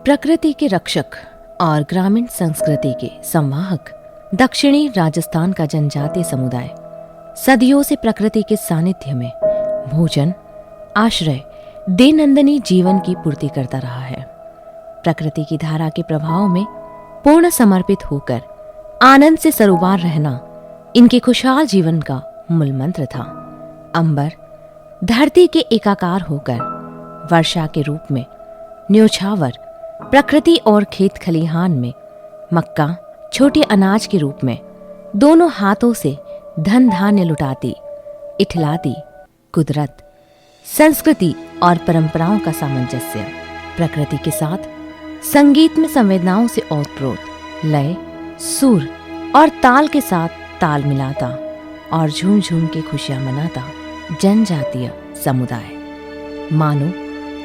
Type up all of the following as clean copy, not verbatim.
प्रकृति के रक्षक और ग्रामीण संस्कृति के संवाहक दक्षिणी राजस्थान का जनजातीय समुदाय सदियों से प्रकृति के सानिध्य में भोजन, आश्रय, दैनंदिनी जीवन की पूर्ति करता रहा है। प्रकृति की धारा के प्रभाव में पूर्ण समर्पित होकर आनंद से सरोबार रहना इनके खुशहाल जीवन का मूल मंत्र था। अंबर धरती के एकाकार होकर वर्षा के रूप में, न्योछावर प्रकृति और खेत खलिहान में, मक्का छोटे अनाज के रूप में दोनों हाथों से धन धान्य लुटाती, इठलाती कुदरत, संस्कृति और परंपराओं का सामंजस्य, प्रकृति के साथ संगीत में संवेदनाओं से ओतप्रोत लय, सुर और ताल के साथ ताल मिलाता और झूम झूम के खुशियां मनाता जनजातीय समुदाय। मानो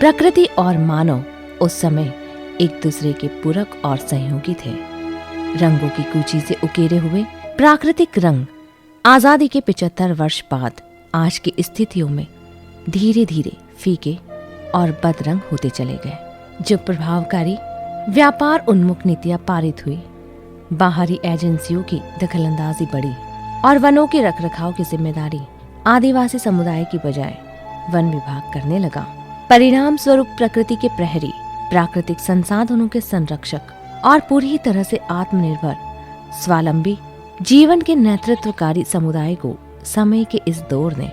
प्रकृति और मानव उस समय एक दूसरे के पूरक और सहयोगी थे। रंगों की कूची से उकेरे हुए प्राकृतिक रंग आजादी के 75 वर्ष बाद आज की स्थितियों में धीरे धीरे फीके और बदरंग होते चले गए। जो प्रभावकारी व्यापार उन्मुख नीतियां पारित हुई, बाहरी एजेंसियों की दखलंदाजी बढ़ी और वनों के रखरखाव की जिम्मेदारी आदिवासी समुदाय की बजाय वन विभाग करने लगा। परिणाम स्वरूप प्रकृति के प्रहरी, प्राकृतिक संसाधनों के संरक्षक और पूरी तरह से आत्मनिर्भर स्वावलंबी जीवन के नेतृत्वकारी समुदाय को समय के इस दौर ने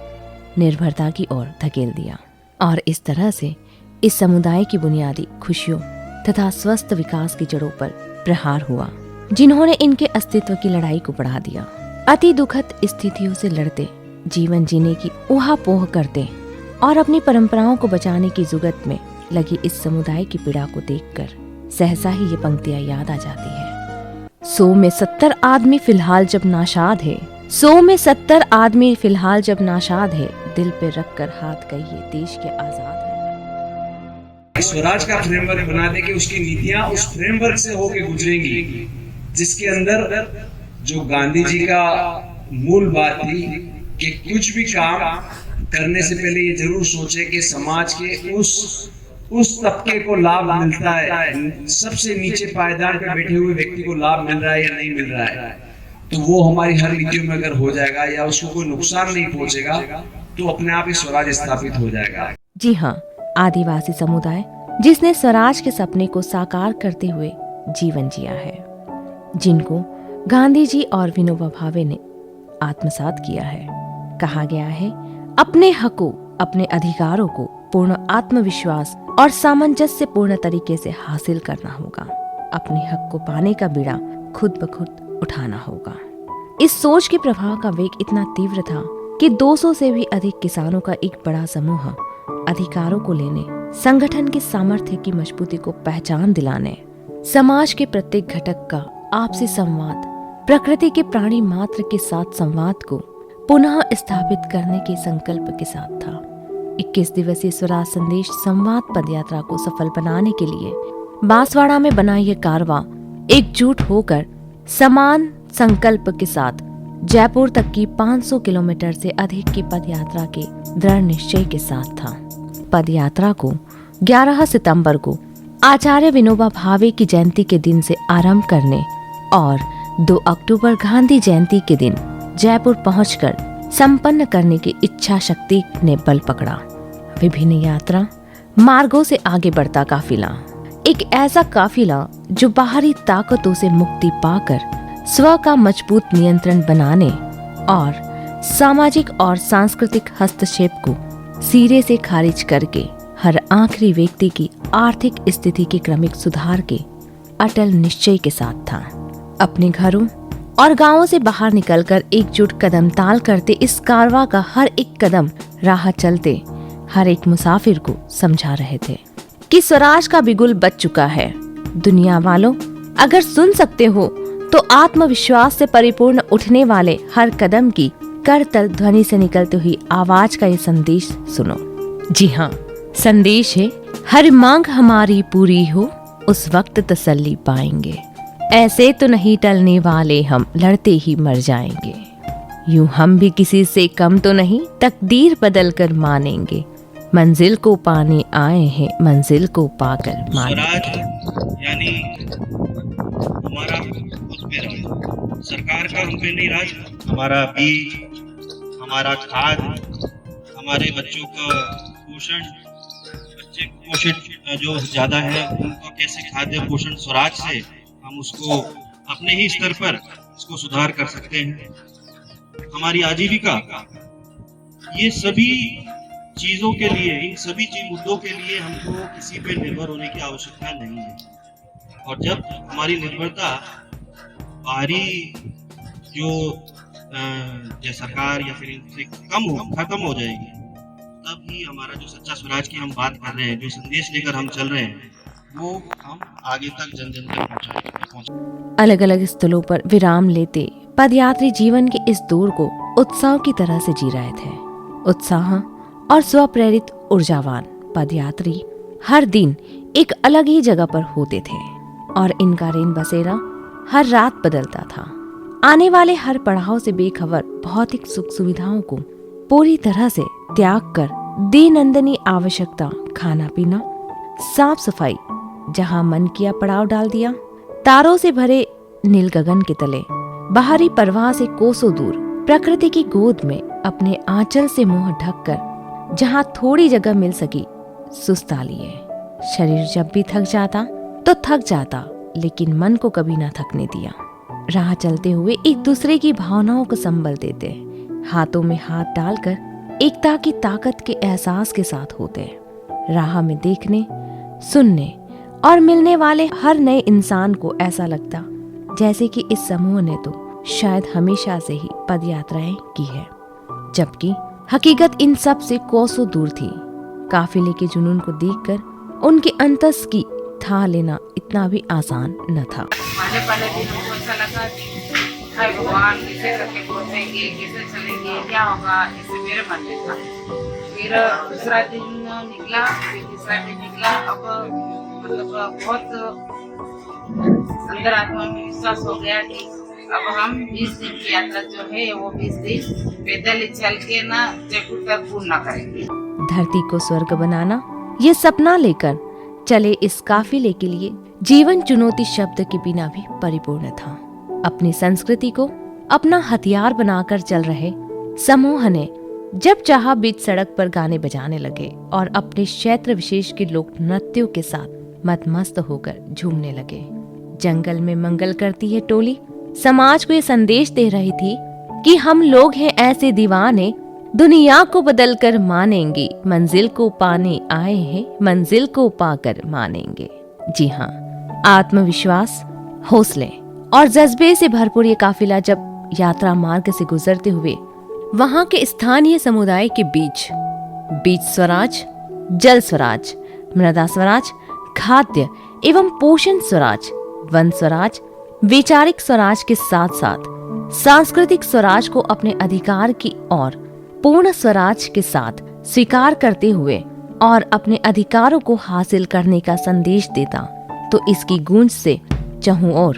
निर्भरता की ओर धकेल दिया और इस तरह से इस समुदाय की बुनियादी खुशियों तथा स्वस्थ विकास की जड़ों पर प्रहार हुआ, जिन्होंने इनके अस्तित्व की लड़ाई को बढ़ा दिया। अति दुखद स्थितियों से लड़ते, जीवन जीने की ऊहापोह करते और अपनी परंपराओं को बचाने की जुगत में लगी इस समुदाय की पीड़ा को देखकर सहसा ही ये पंक्तियां याद आ जाती है। 100 में 70 आदमी फिलहाल जब नाशाद है, 100 में 70 आदमी फिलहाल जब नाशाद है, दिल पे रख कर हाथ कहिए देश के आजाद है। स्वराज का फ्रेमवर्क बना दे कि उसकी नीतियां उस फ्रेमवर्क से होके गुजरेंगी, जिसके अंदर जो गांधी जी का मूल बात थी कि कुछ भी काम करने से पहले ये जरूर सोचे कि समाज के उस तबके को लाभ मिलता है, सबसे नीचे पायदान पे बैठे हुए व्यक्ति को लाभ मिल रहा है या नहीं मिल रहा है। तो वो हमारी हर नीतियों में अगर हो जाएगा या उसको कोई नुकसान नहीं पहुंचेगा तो अपने आप ही स्वराज स्थापित हो जाएगा। जी हाँ, आदिवासी समुदाय जिसने स्वराज के सपने को साकार करते हुए जीवन जिया है, जिनको गांधी जी और विनोबा भावे ने आत्मसात किया है। कहा गया है, अपने हकों, अपने अधिकारों को पूर्ण आत्मविश्वास और सामंजस्य पूर्ण तरीके से हासिल करना होगा। अपने हक को पाने का बीड़ा खुद ब खुद उठाना होगा। इस सोच के प्रभाव का वेग इतना तीव्र था कि 200 से भी अधिक किसानों का एक बड़ा समूह अधिकारों को लेने, संगठन की सामर्थ्य की मजबूती को पहचान दिलाने, समाज के प्रत्येक घटक का आपसी संवाद, प्रकृति के प्राणी मात्र के साथ संवाद को पुनः स्थापित करने के संकल्प के साथ था। 21 दिवसीय स्वराज संदेश संवाद पदयात्रा को सफल बनाने के लिए बांसवाड़ा में बना यह कारवां एकजुट होकर समान संकल्प के साथ जयपुर तक की 500 किलोमीटर से अधिक की पदयात्रा के दृढ़ निश्चय के साथ था। पदयात्रा को 11 सितंबर को आचार्य विनोबा भावे की जयंती के दिन से आरंभ करने और 2 अक्टूबर गांधी जयंती के दिन जयपुर पहुंचकर संपन्न करने की इच्छा शक्ति ने बल पकड़ा। विभिन्न यात्रा मार्गों से आगे बढ़ता काफिला, एक ऐसा काफिला जो बाहरी ताकतों से मुक्ति पाकर स्व का मजबूत नियंत्रण बनाने और सामाजिक और सांस्कृतिक हस्तक्षेप को सिरे से खारिज करके हर आखिरी व्यक्ति की आर्थिक स्थिति के क्रमिक सुधार के अटल निश्चय के साथ था। अपने घरों और गांवों से बाहर निकलकर एकजुट कदम ताल करते इस कारवां का हर एक कदम राह चलते हर एक मुसाफिर को समझा रहे थे कि स्वराज का बिगुल बज चुका है। दुनिया वालों, अगर सुन सकते हो तो आत्मविश्वास से परिपूर्ण उठने वाले हर कदम की करतल ध्वनि से निकलती हुई आवाज का ये संदेश सुनो। जी हाँ, संदेश है, हर मांग हमारी पूरी हो उस वक्त तसल्ली पाएंगे। ऐसे तो नहीं टलने वाले हम, लड़ते ही मर जाएंगे। यूं हम भी किसी से कम तो नहीं, तकदीर बदल कर मानेंगे। मंजिल को पाने आए हैं, मंजिल को पाकर स्वराज यानी हमारा खुद पे राज, सरकार का हम पे नहीं राज। हमारा बीज, हमारा खाद, हमारे बच्चों का पोषण, बच्चे कुपोषित जो ज़्यादा है उनको कैसे खाद्य पोषण स्वराज से हम उसको अपने ही स्तर पर इसको सुधार कर सकते हैं। हमारी आजीविका, ये सभी चीज़ों के लिए, इन सभी मुद्दों के लिए हमको किसी पे निर्भर होने की आवश्यकता नहीं है। और जब हमारी निर्भरता बाहरी जो या सरकार या फिर इनसे खत्म हो जाएगी, तब ही हमारा जो सच्चा स्वराज की हम बात कर रहे हैं, जो संदेश लेकर हम चल रहे हैं, वो हम आगे तक जन जन तक पहुंचाएंगे। अलग अलग स्थलों पर विराम लेते पदयात्री जीवन के इस दौर को उत्सव की तरह से जी रहे थे। उत्साह और स्वप्रेरित ऊर्जावान पदयात्री हर दिन एक अलग ही जगह पर होते थे और इनका रेन बसेरा हर रात बदलता था। आने वाले हर पड़ाव से बेखबर भौतिक सुख सुविधाओं को पूरी तरह से त्याग कर दैनंदिनी आवश्यकता, खाना पीना, साफ सफाई, जहां मन किया पड़ाव डाल दिया। तारों से भरे नील गगन के तले, बाहरी परवाह से कोसों दूर, प्रकृति की गोद में अपने आंचल से मुंह ढककर जहां थोड़ी जगह मिल सकी सुस्ता लिए। शरीर जब भी थक जाता तो थक जाता, लेकिन मन को कभी ना थकने दिया। राह चलते हुए एक दूसरे की भावनाओं को संबल देते, हाथों में हाथ डालकर एकता की ताकत के एहसास के साथ होते। राह में देखने, सुनने और मिलने वाले हर नए इंसान को ऐसा लगता जैसे कि इस समूह ने तो शायद हमेशा से ही पदयात्राएं की है, जबकि हकीकत इन सब से कोसों दूर थी। काफिले के जुनून को देखकर उनके अंतस की था लेना इतना भी आसान न था। पहले दिन हमको ऐसा लगा कि हाय भगवान, कैसे करके पहुंचेंगे, कैसे चलेंगे, क्या होगा, ऐसे मेरे मन में था। फिर दूसरा दिन निकला, फिर तीसरा दिन निकला। अब मतलब बहुत अंदर आत्मा में विश्वास हो गया कि अब हम 20 दिन की यात्रा जो है वो 20 दिन पैदल चल के ना जयपुर तक पूर्ण करेंगे। धरती को स्वर्ग बनाना ये सपना लेकर चले इस काफिले के लिए जीवन चुनौती शब्द के बिना भी परिपूर्ण था। अपनी संस्कृति को अपना हथियार बनाकर चल रहे समूह ने जब चाहा बीच सड़क पर गाने बजाने लगे और अपने क्षेत्र विशेष के लोक नृत्यों के साथ मतमस्त होकर झूमने लगे। जंगल में मंगल करती है टोली समाज को ये संदेश दे रही थी कि हम लोग हैं ऐसे दीवाने, दुनिया को बदलकर मानेंगे, मंजिल को पाने आए हैं, मंजिल को पाकर मानेंगे। जी हाँ, आत्मविश्वास, हौसले और जज्बे से भरपूर ये काफिला जब यात्रा मार्ग से गुजरते हुए वहां के स्थानीय समुदाय के बीच स्वराज, जल स्वराज, मृदा स्वराज, खाद्य एवं पोषण स्वराज, वन स्वराज, वैचारिक स्वराज के साथ साथ सांस्कृतिक स्वराज को अपने अधिकार की और पूर्ण स्वराज के साथ स्वीकार करते हुए और अपने अधिकारों को हासिल करने का संदेश देता, तो इसकी गूंज से चहुं ओर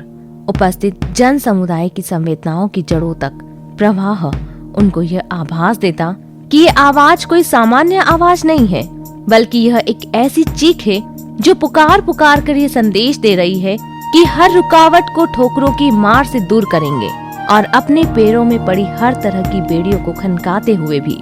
उपस्थित जन समुदाय की संवेदनाओं की जड़ों तक प्रवाह उनको यह आभास देता कि ये आवाज कोई सामान्य आवाज नहीं है, बल्कि यह एक ऐसी चीख है जो पुकार पुकार कर ये संदेश दे रही है कि हर रुकावट को ठोकरों की मार से दूर करेंगे और अपने पैरों में पड़ी हर तरह की बेड़ियों को खनकाते हुए भी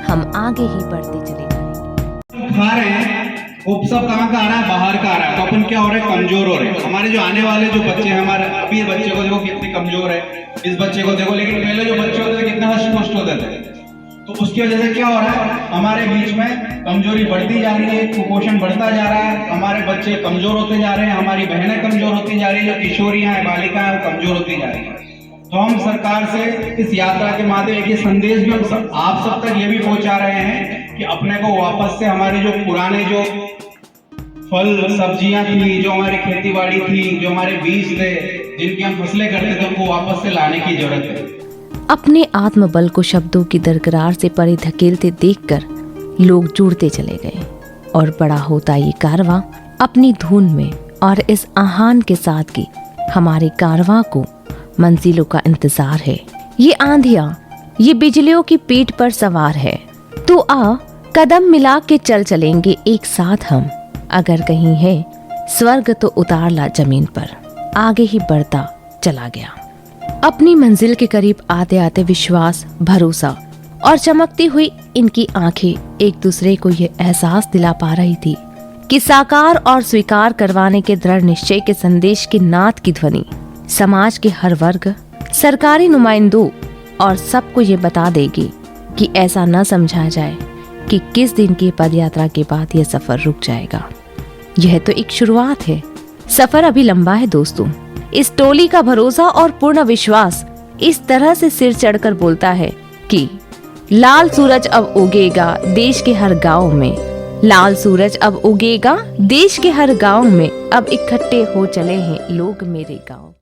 हम आगे ही बढ़ते चले जाएंगे। खा रहे हैं उपसव कहाँ का आ रहा है, बाहर का आ रहा है, तो अपन क्या हो रहा है, कमजोर हो रहे हैं। हमारे जो आने वाले जो बच्चे हैं, हमारे अभी बच्चे को देखो कितने कमजोर है, इस बच्चे को देखो, लेकिन पहले जो बच्चे होते थे कितने हष्ट पुष्ट होते थे। तो उसकी वजह से क्या हो रहा है, हमारे बीच में कमजोरी बढ़ती जा रही है, कुपोषण बढ़ता जा रहा है, हमारे बच्चे कमजोर होते जा रहे हैं, हमारी बहनें कमजोर होती जा रही है, जो किशोरियां हैं, बालिकाएं हैं, वो कमजोर होती जा रही है। तो हम सरकार से इस यात्रा के माध्यम एक संदेश भी हम आप सब तक ये भी पहुंचा रहे हैं कि अपने को वापस से हमारे जो पुराने जो फल सब्जियां थी, जो हमारी खेती बाड़ी थी, जो हमारे बीज थे, जिनकी हम फसलें करते थे, उनको वापस से लाने की जरूरत है। अपने आत्मबल को शब्दों की दरकरार से परे धकेलते देखकर लोग जुड़ते चले गए और बड़ा होता ये कारवां अपनी धुन में और इस आह्वान के साथ कि हमारे कारवां को मंजिलों का इंतजार है। ये आंधियां, ये बिजलियों की पीठ पर सवार है, तो आ कदम मिला के चल चलेंगे एक साथ हम, अगर कहीं है स्वर्ग तो उतार ला जमीन पर। आगे ही बढ़ता चला गया। अपनी मंजिल के करीब आते आते विश्वास, भरोसा और चमकती हुई इनकी आंखें एक दूसरे को ये एहसास दिला पा रही थी कि साकार और स्वीकार करवाने के दृढ़ निश्चय के संदेश की नाद की ध्वनि समाज के हर वर्ग, सरकारी नुमाइंदों और सबको ये बता देगी कि ऐसा न समझा जाए कि किस दिन की पदयात्रा के बाद यह सफर रुक जाएगा। यह तो एक शुरुआत है, सफर अभी लंबा है दोस्तों। इस टोली का भरोसा और पूर्ण विश्वास इस तरह से सिर चढ़कर बोलता है कि लाल सूरज अब उगेगा देश के हर गांव में, लाल सूरज अब उगेगा देश के हर गांव में, अब इकट्ठे हो चले हैं लोग मेरे गांव।